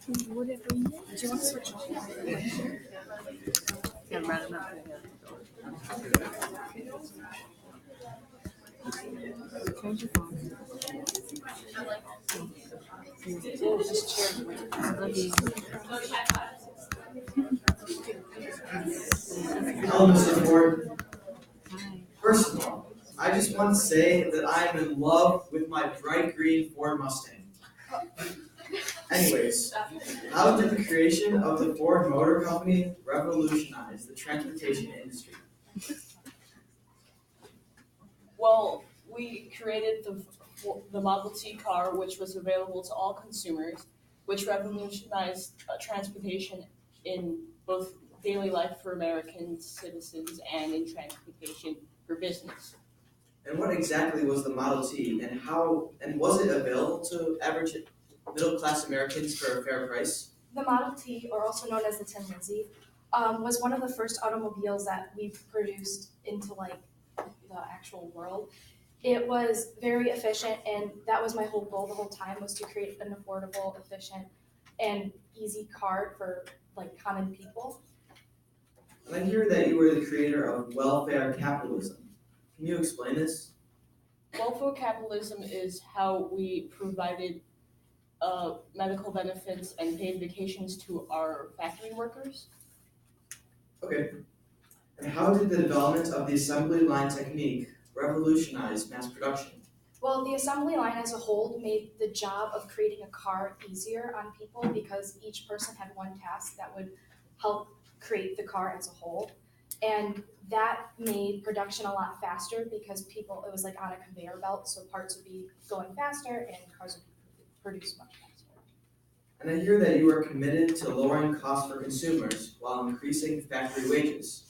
Whatever you want. Do you want to switch off? Yeah, right enough. Change your phone. Hello, Mr. Ford. Hi. First of all, I just want to say that I am in love with my bright green Ford Mustang. Anyways, how did the creation of the Ford Motor Company revolutionize the transportation industry? Well, we created the Model T car, which was available to all consumers, which revolutionized transportation in both daily life for American citizens and in transportation for business. And what exactly was the Model T, and was it available to average middle class Americans for a fair price? The Model T, or also known as the Tin Lizzie, was one of the first automobiles that we produced into like the actual world. It was very efficient, and that was my whole goal the whole time, was to create an affordable, efficient, and easy car for like common people. And I hear that you were the creator of welfare capitalism. Can you explain this? Welfare capitalism is how we provided medical benefits and paid vacations to our factory workers. Okay. And how did the development of the assembly line technique revolutionize mass production? Well, the assembly line as a whole made the job of creating a car easier on people because each person had one task that would help create the car as a whole. And that made production a lot faster because it was like on a conveyor belt, so parts would be going faster and cars would be produced much faster. And I hear that you are committed to lowering costs for consumers while increasing factory wages.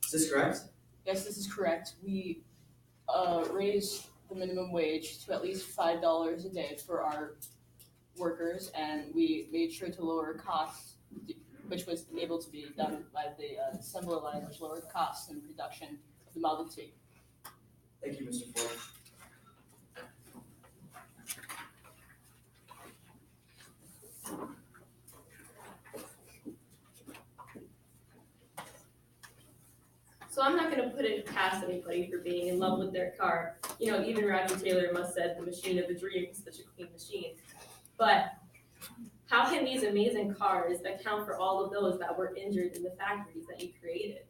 Is this correct? Yes, this is correct. We raised the minimum wage to at least $5 a day for our workers, and we made sure to lower costs, which was able to be done by the assembly line, which lowered costs in production of the Model T. Thank you, Mr. Ford. So I'm not going to put it past anybody for being in love with their car. You know, even Roger Taylor must said the machine of the dream is such a clean machine. But how can these amazing cars account for all of those that were injured in the factories that you created?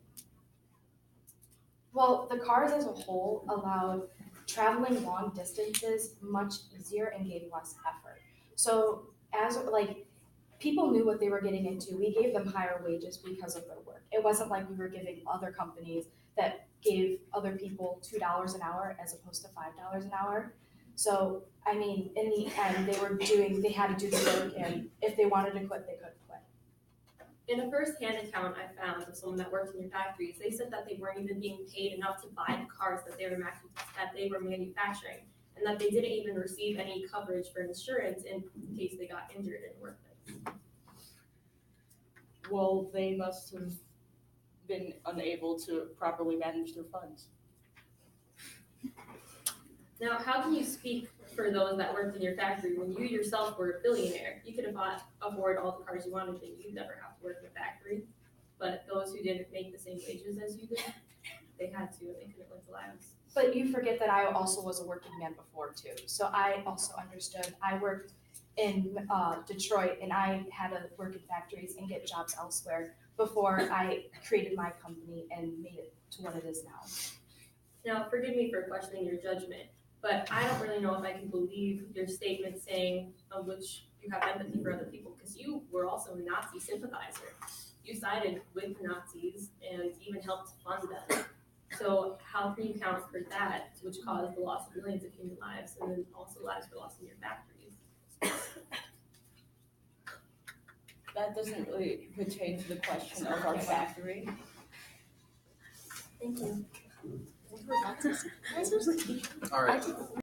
Well, the cars as a whole allowed traveling long distances much easier and gave less effort. So as like people knew what they were getting into, we gave them higher wages because of their work. It wasn't like we were giving other companies that gave other people $2 an hour as opposed to $5 an hour. So I mean, in the end, they had to do the work, and if they wanted to quit, they could quit. In a first-hand account I found of someone that worked in your factories, they said that they weren't even being paid enough to buy the cars that they were manufacturing, and that they didn't even receive any coverage for insurance in case they got injured in the workplace. Well, they must have been unable to properly manage their funds. Now, how can you speak for those that worked in your factory when you yourself were a billionaire? You could have afford all the cars you wanted and you'd never have to work in a factory. But those who didn't make the same wages as you did, they had to, and they couldn't live the lives. But you forget that I also was a working man before too. So I also understood. I worked in Detroit, and I had to work in factories and get jobs elsewhere before I created my company and made it to what it is now. Now, forgive me for questioning your judgment, but I don't really know if I can believe your statement saying of which you have empathy for other people, because you were also a Nazi sympathizer. You sided with the Nazis and even helped fund them. So how can you count for that, which caused the loss of millions of human lives, and then also lives were lost in your factories? That doesn't really pertain to the question of our factory. Thank you. All right.